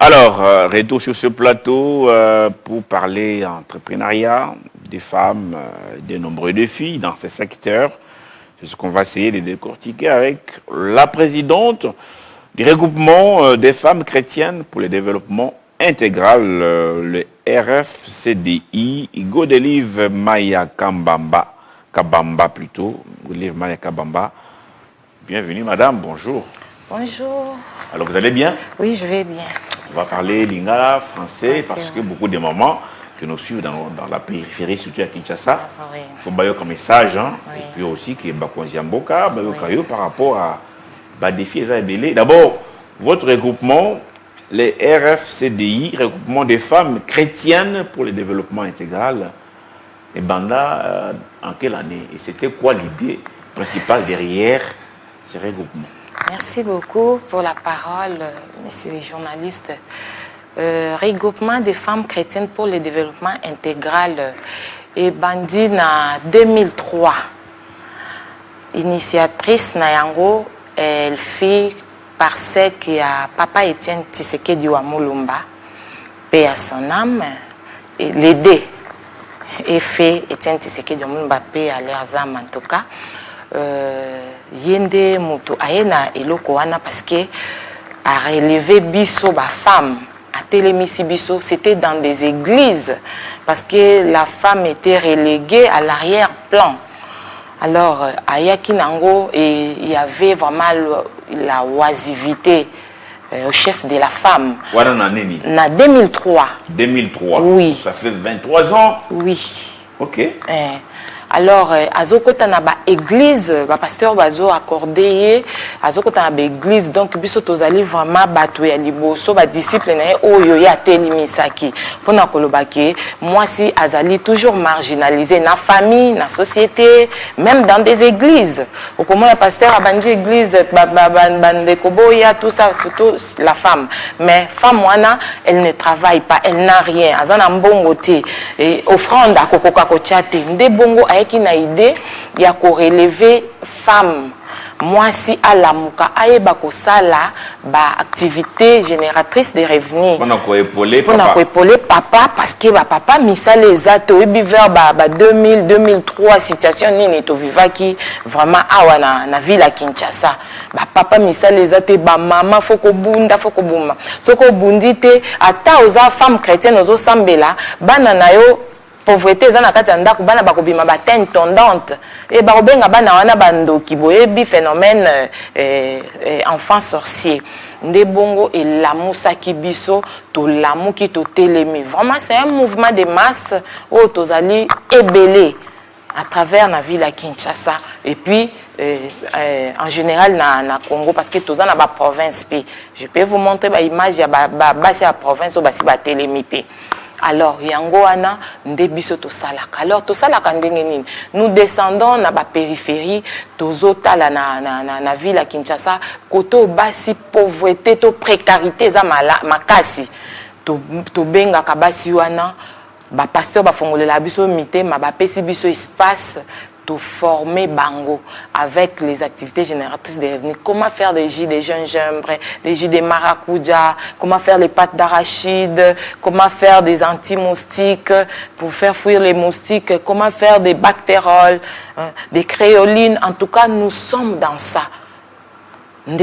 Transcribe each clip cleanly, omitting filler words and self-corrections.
Alors, retour sur ce plateau pour parler entrepreneuriat des femmes, des nombreux défis dans ces secteurs. C'est ce qu'on va essayer de décortiquer avec la présidente du regroupement des femmes chrétiennes pour le développement intégral, le RFCDI, Godelive Maya Kabamba plutôt, Godelive Maya Kabamba. Bienvenue madame, bonjour. Bonjour. Alors vous allez bien? Oui, je vais bien. On va parler lingala, français, parce que beaucoup de mamans qui nous suivent dans la périphérie, surtout à Kinshasa, il faut bailler comme message, hein, et puis aussi que Bakonziamboka, par rapport à défis et d'abord, votre regroupement, les RFCDI, regroupement des femmes chrétiennes pour le développement intégral, et Banda, en quelle année? Et c'était quoi l'idée principale derrière ces regroupements? Merci beaucoup pour la parole, monsieur le journaliste. Regroupement des femmes chrétiennes pour le développement intégral et bandi en 2003. Initiatrice Nayango, elle fait parce que Papa Etienne Tshisekedi wa Mulumba, paix à son âme, l'aider. Et fait Etienne Tshisekedi wa Mulumba, paix à leurs âmes en tout cas. Yende mutu ayena eloko wana parce que a relevé biso ba femme a télémisi biso, c'était dans des églises parce que la femme était reléguée à l'arrière-plan. Alors à Yakinango, il y avait vraiment la oisivité au chef de la femme. En 2003. 2003. Oui. Ça fait 23 ans. Oui. Ok. Alors, azokota na ba église, ba pasteur bazo accordé, azokota na ba église, donc biso tozali vraiment bato ya liboso, ba disciple na oyo ya telimisaki. Pona kolobaki, moi si azali toujours marginalisé na famille, na société, même dans des églises. Au comment la pasteur a bandi église, bande koboya, tout ça, surtout la femme. Mais femme wana, elle ne travaille pas, elle n'a rien. Azana mbongo te, et offrande à kokoka kochate, nde bongo qui na idée il y a relever femme moi si à la muka aeba ko sala ba activité génératrice de revenus pour épauler papa parce que ba papa misala ezato ebi vers ba 2000 2003 situation nini to vivaki vraiment awa na ville à Kinshasa ba papa misala ezato ba mama foko bunda foko buma soko bundite ata oza femme chrétienne ozo sambela bana na yo pauvreté ezana kati ndako bana bakobima batene tendante et barobenga bana wana bandoki boyebi phénomène enfant sorcier nde bongo elamusaki biso to lamuki to telemi vraiment c'est un mouvement de masse où tozali ebele à travers la ville à Kinshasa et puis en général na Congo parce que toza na ba province pe je peux vous montrer ba image ya ba basi ya province o basi ba telemi pe. Alors, yango wana ndebiso to salaka. Alors, to salaka ndenge nini. Nous descendons na ba périphérie, tozota la na ville à Kinshasa, koto basi pauvreté, to précarité za makasi. To benga kabasi wana, ba pasteur ba fongolela biso mité, ma ba pesi biso espace to former bango avec les activités génératrices de revenus. Comment faire des jus de gingembre, des jus de maracuja, comment faire les pâtes d'arachide, comment faire des anti-moustiques pour faire fuir les moustiques, comment faire des bactéroles, des créolines. En tout cas, nous sommes dans ça. Donc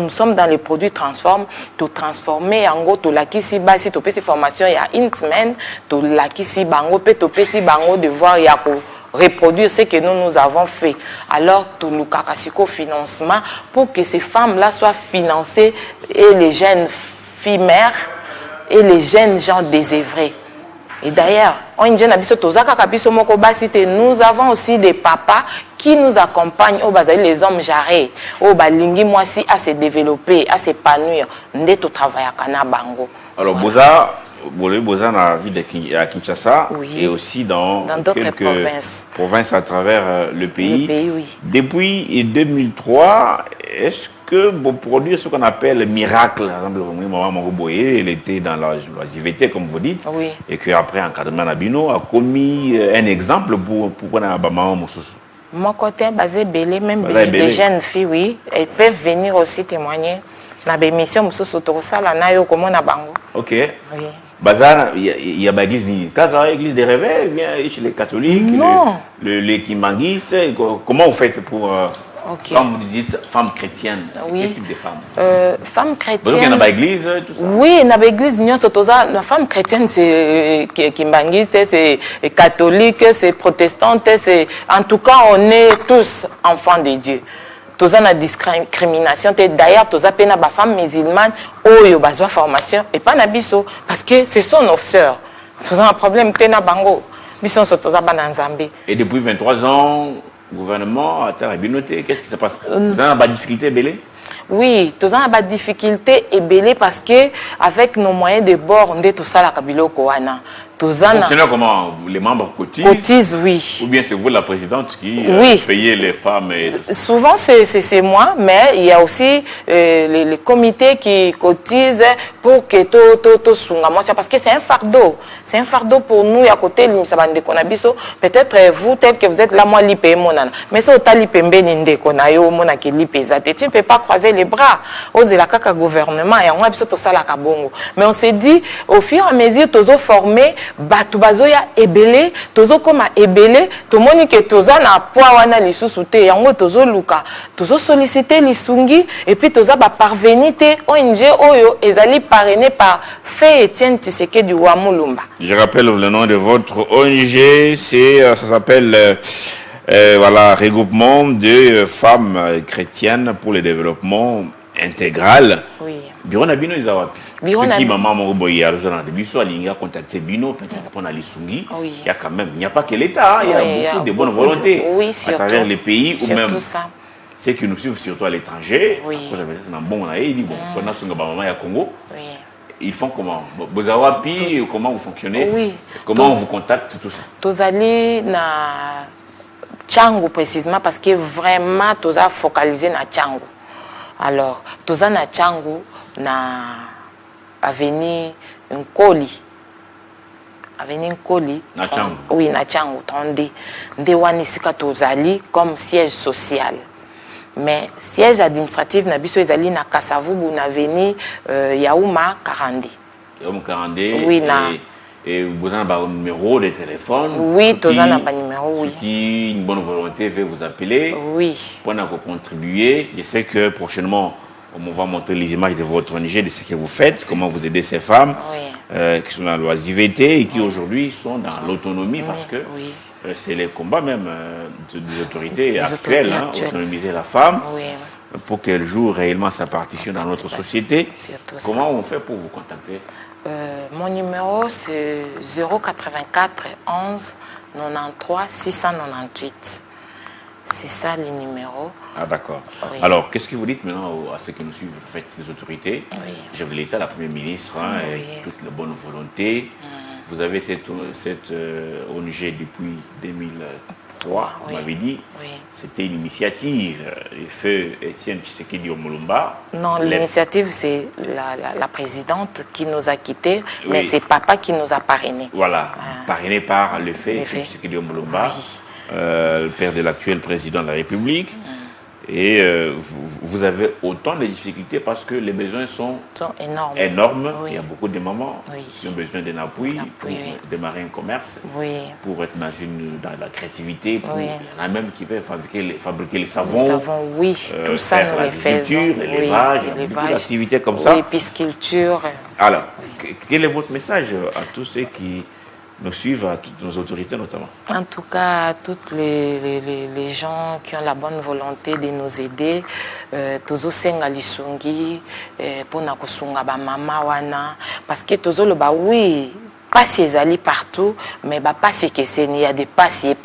nous sommes dans les produits transformes, to transformer en gros to la kisi basi to pesi formation il y a une semaine to la kisi bango pe to pesi bango de voir ya ko reproduire ce que nous avons fait. Alors to lukakasiko financement pour que ces femmes là soient financées et les jeunes filles mères et les jeunes gens désœuvrés. Et d'ailleurs, nous avons aussi des papas qui nous accompagnent, les hommes jarrés, balingi moi si à se développer, à s'épanouir, ndeto travail à bango. Alors Boza dans la ville de Kinshasa et aussi dans d'autres provinces à travers le pays. Oui. Depuis 2003, est-ce que vous produisez ce qu'on appelle le miracle? Maman Mongoboye, elle était dans la JVT, comme vous dites, et qu'après, encadrement Nabino a commis un exemple pour qu'on ait un maman Moussoussou. Mon côté, basé belé, même des jeunes filles, oui, elles peuvent venir aussi témoigner. na bémission mosusu tokosala na yo komona bango. Ok. Oui. Bazar, il y a une église ni église des réveils, bien chez les catholiques, non. Les kimanguistes. Comment vous faites pour quand vous dites femmes chrétiennes, oui. Quel type de femmes? Femmes chrétiennes. Parce qu'il y a une église, tout ça. Oui, il y a une église, la femme chrétienne, c'est kimanguiste, c'est catholique, c'est protestante, c'est en tout cas on est tous enfants de Dieu. Tous la discrimination, d'ailleurs tous les femmes musulmanes ont besoin de formation et pas nabiso parce que ce sont nos sœurs. Tous un problème tena bango. Bison sont tous Zambie. Et depuis 23 ans, le gouvernement a noté. Qu'est-ce qui se passe? Vous avez des difficultés belées? Oui, tous a des difficultés et belées parce que avec nos moyens de bord, on est tous à la Kabilo Koana. Fonctionnez comment? Les membres cotisent? Cotisent, oui. Ou bien c'est vous la présidente qui oui. payez les femmes et tout ça? Souvent c'est moi, mais il y a aussi les comités qui cotisent pour que tout sunga. Parce que c'est un fardeau. C'est un fardeau pour nous à côté de Konabiso. Peut-être vous, tel que vous êtes là, moi, l'IPE monana. Mais c'est au talipé mbéninde konayo, mona qui l'IPE zate. Tu ne peux pas croiser les bras. Osez la kaka gouvernement et on a besoin de ça la kabongo. Mais on s'est dit, au fur et à mesure, tous formés, batu bazoya ebele tozo koma ebele tomoni ke toza na poa wana lisusu te yango tozo luka tozo solliciter lisungi et puis toza ba parvenir te ONG oyo ezali parrainé par Feu Etienne Tshisekedi wa Mulumba. Je rappelle le nom de votre ONG, c'est ça s'appelle voilà, regroupement de femmes chrétiennes pour le développement intégral. Oui. Biro na bino izawapi. Ce qui maman mon boy a biso alinga contacter bino peut-être pour aller sungi. Il y a quand même, il n'y a pas que l'État, il y a beaucoup de bonne volonté à travers les pays ou même ceux qui nous suivent surtout à l'étranger. Bon, il dit bon, on a sunga maman ya Congo. Ils font comment? Bozawapi, comment vous fonctionnez? Comment on vous contacte tout ça? Tozali na Tchango précisément parce que vraiment toza focalisé na Tchango. Alors, toza na Tchango na avenue Nkoli. Avenue Nkoli. Na Tchango. Oui, na Tchango, Tondé. Ndewani sika tozali comme siège social. Mais siège administratif na biso ezali na Kasavubu na avenue Yaouma Karandé. Yaouma Karandé. Oui, na et vous avez un numéro de téléphone. Oui, tous en pas numéro, oui. Qui une bonne volonté veut vous appeler. Oui. Pour contribuer. Je sais que prochainement, on va montrer les images de votre ONG, de ce que vous faites, comment vous aidez ces femmes qui sont dans l'oisiveté et qui aujourd'hui sont dans l'autonomie parce que c'est les combats même des autorités actuelles, autonomiser la femme pour qu'elle joue réellement sa partition dans notre société. Comment on fait pour vous contacter? Mon numéro c'est 084 11 93 698. C'est ça le numéro. Ah d'accord. Oui. Alors, qu'est-ce que vous dites maintenant à ceux qui nous suivent, en fait, les autorités, chef de l'État, la Première ministre, et toute la bonne volonté. Vous avez cette ONG depuis 2003, vous m'avez dit. C'était une initiative du Feu Etienne Tshisekedi wa Mulumba. Non, l'initiative, c'est la présidente qui nous a quittés, mais c'est papa qui nous a parrainés. Voilà, parrainé par le Feu Etienne Tshisekedi wa Mulumba. Le père de l'actuel président de la République. Et vous avez autant de difficultés parce que les besoins sont énormes. Il y a beaucoup de mamans qui ont besoin d'un appui pour démarrer un commerce, pour être dans la créativité. Il y en a même qui peuvent fabriquer les savons. Tout ça nous les faisons. L'élevage, beaucoup d'activités comme ça. Pisciculture. Alors, quel est votre message à tous ceux qui nous suivent, à toutes nos autorités notamment? En tout cas, à tous les gens qui ont la bonne volonté de nous aider, tozo senga lisungi pour na kosunga ba mama wana parce que tozo le ba oui passi ezali partout mais ba passi que c'est il y a des passi.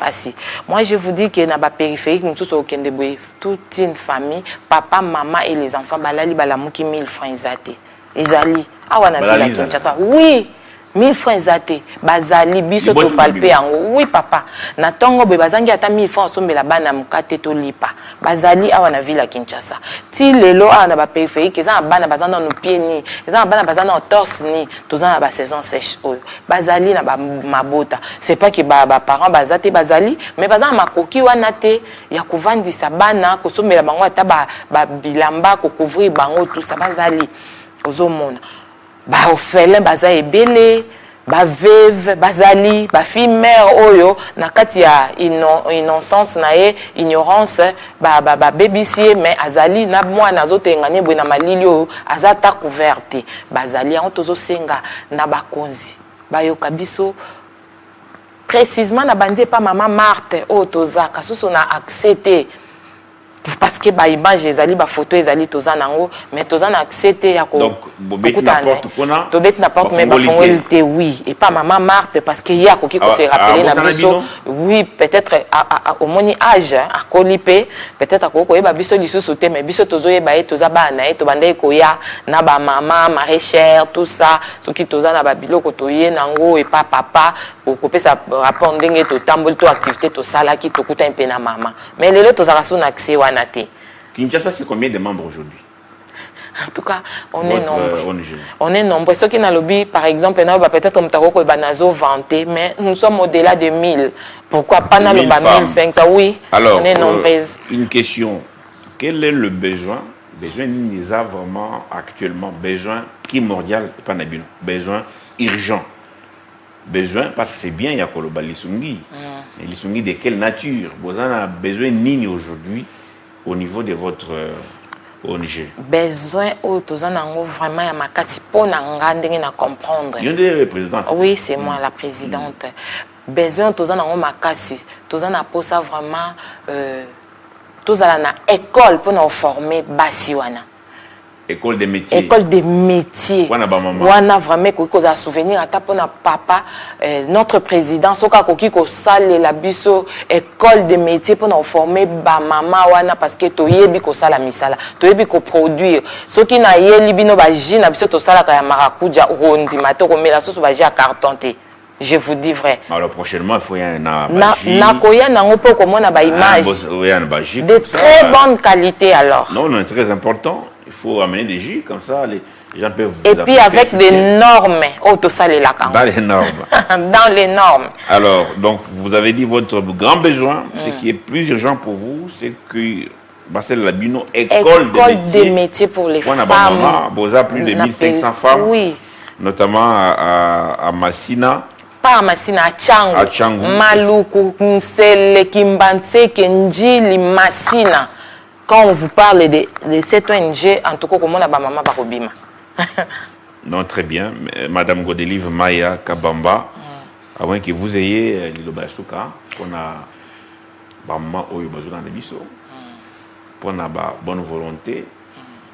Moi je vous dis que na ba périphérique nous tous au Kendeboy toute une famille, papa, maman et les enfants balali balamuki 1000 francs ezate. Ezali awana vila Kinshasa. Oui. 1000 francs zate bazali biso to palpe yango oui papa na tongo be bazangi ata 1000 francs sombela bana mukate to lipa bazali awa na ville ya Kinshasa ti lelo awa na ba périphérique eza na bana bazana no pied ni eza na bana bazana no torse ni tozana na ba saison sèche oyo bazali na ba mabota c'est pas que ba parents bazate bazali mais bazana makoki wana te ya kovandisa bana kosomela bango ata ba bilamba ko couvrir bango tout ça bazali ozomona ba orphelin baza ebele ba veuve bazali ba fille mère oyo na kati ya innocence na ye ignorance ba babysier mais azali na mwana azotengane bwe na malili oyo azata couverte bazali en tozo senga na bakonzi bayoka biso précisément na bandie pa maman Marthe oyo tozaka susu na accepté parce que ba image ezali ba photo ezali toza nango mais toza na accepté ya ko donc bobeti n'importe kona to beti n'importe mais ba fongolité oui et pas maman Marthe parce que ya koki ko se rappeler na biso oui peut-être au moni âge à kolipé peut-être ko yeba biso lisusu te mais biso tozo yeba e toza bana e to bande ko ya na ba maman maraîchère tout ça ce qui toza na ba biloko to ye nango et pas papa ko pesa rapport ndenge to tambol to activité to sala ki to kuta un peu na maman mais lelo toza son accès Kinshasa, c'est combien de membres aujourd'hui? En tout cas, on est nombreux. On est nombreux. Ceux qui n'ont lobby, par exemple, peut-être on t'a vanté, mais nous sommes au-delà de 1000. Pourquoi pas dans le 1500? Oui, alors, on est nombreuses. Une question. Quel est le besoin? Besoin nous a vraiment actuellement besoin primordial, pas Nabino, besoin urgent. Besoin, parce que c'est bien, il y a Koloba Lissungi. Mais Lissungi de quelle nature? Vous en avez besoin ni aujourd'hui au niveau de votre ONG. Besoin vraiment ya makasi po na ngandenge na comprendre. Il y a des représentants. Oui, c'est moi la présidente. Besoin tozana ngo makasi, tozana posa vraiment tozala na école pour nous former basi wana. École des métiers. École des métiers. Wana vraiment koki za souvenir ata pona papa notre président soka koki ko sale la biso école des métiers pour nous former ba mama wana parce que to yebi ko sala misala to yebi ko produire soki na yeli bino ba ji na biso to sala ka ya marakuja rondi mato ko mela soso ba ji à carton te. Je vous dis vrai. Alors prochainement il faut y na koya nango po ko mona ba image de très bonne qualité alors. Non, non, c'est très important. Il faut amener des jus, comme ça les gens peuvent vous. Et puis avec des normes. Dans les normes. Dans les normes. Alors, donc, vous avez dit votre grand besoin, ce qui est plus urgent pour vous, c'est que Marcel Labino, école des métiers pour les femmes. Vous avez plus de 1500 femmes, oui. Notamment à Massina. Pas à Massina, à Tchangou. Maluku, Nsele, Kimbanse, Kenjili, Massina. Quand on vous parle de cette ONG, en tout cas, comment la maman va robima? Non, très bien. Madame Godelive Maya Kabamba, avant que vous ayez le Basuka, qu'on a maman Oyo Bazoulan de Bisso, pour la bonne volonté,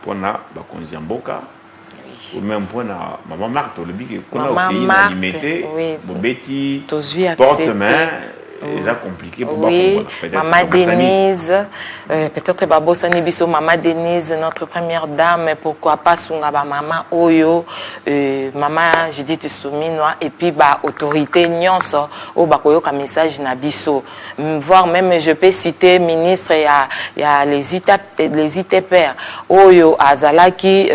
pour la Konziamboka, ou même pour la maman Marthe, le big, qu'on a limité, Bobeti, porte-main. C'est compliqué pour oui, Maman Denise, peut-être Babosa Nibiso, Maman Denise, notre première dame, pourquoi pas Sungaba Maman Oyo, Maman Judith Souminoa, et puis bah autorité Nyonso, au Bakoyo comme message Nabiso. Voire même, je peux citer ministre, il y a les ITPR, Oyo Azalaki,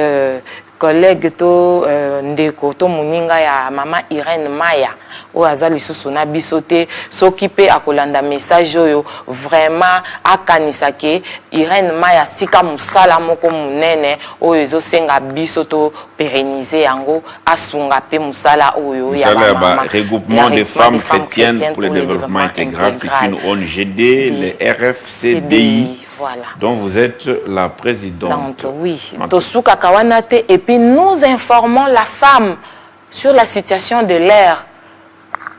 collègue to ndeko to muninga ya mama Irène Maya o azali susu na bisote s'occuper à kolanda message oyo vraiment akanisa ke Irène Maya sika musala moko munene oyo ezosenga biso to pérenniser yango asunga pe musala oyo ya mama regroupement des femmes chrétiennes pour le développement intégral, c'est une ONGD, le RFCDI. Voilà. Donc vous êtes la présidente. Oui. Et puis nous informons la femme sur la situation de l'air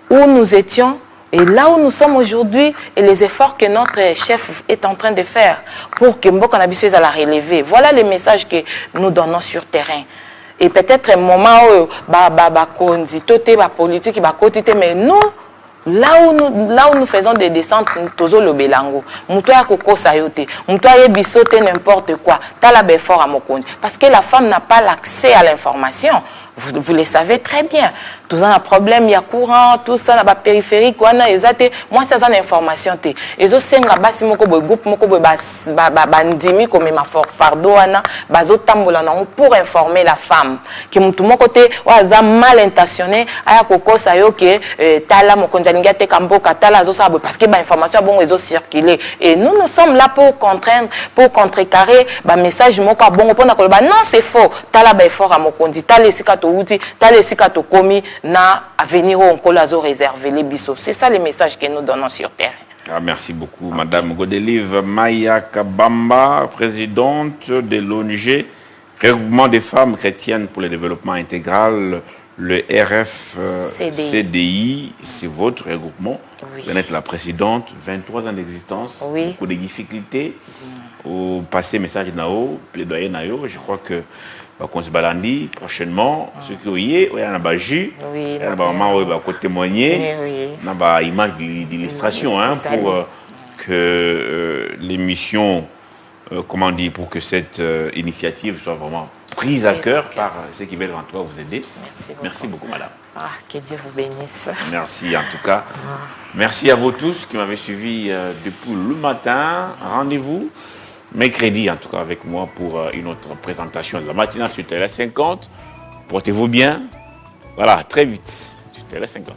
où nous étions et là où nous sommes aujourd'hui et les efforts que notre chef est en train de faire pour que Mboka Nabiso la relever. Voilà le message que nous donnons sur terrain. Et peut-être un moment où politique, mais nous Là où nous faisons des descentes, tozo le belango. Moutoya koko sayote. Moutoya bisote n'importe quoi. Tala fort à mokonzi. Parce que la femme n'a pas l'accès à l'information. Vous le savez très bien. Tout ça, un problème, il y a courant, tout ça, la périphérique, moi, ça, c'est une information. Et aussi, il y a un groupe, bandimi, comme ma fardo, pour informer la femme. Qui tout mon côté, mal intentionné, aya koko sayoke, tala mokonzalinga te kamboka, tala zo sabo, parce que l'information bon réseau circuler. Et nous sommes là pour contraindre, pour contrecarrer, message moko bon, pour non, c'est faux. Tala fort à mokonzi, tala esika to uti, tala esika to komi, na avenir au nkolazo réservé les bisous. C'est ça le message que nous donnons sur terre. Ah, merci beaucoup, Madame Godelive Maya Kabamba, présidente de l'ONG Regroupement des femmes chrétiennes pour le développement intégral, le RFCDI. C'est votre regroupement. Oui. Vous êtes la présidente, 23 ans d'existence, oui. Beaucoup de difficultés. Au passé message nao, plaidoyer nao, je crois que qu'on se balandi prochainement, ce qui est, il y a un baji, il y a un moment où il va témoigner, il y a une image d'illustration pour que l'émission, comment dire, pour que cette initiative soit vraiment prise à cœur par ceux qui veulent en toi vous aider. Merci beaucoup, madame. Ah, que Dieu vous bénisse. Merci en tout cas. Merci à vous tous qui m'avez suivi depuis le matin. Rendez-vous mercredi en tout cas avec moi pour une autre présentation de la matinale sur Télé 50. Portez-vous bien. Voilà, très vite sur Télé 50.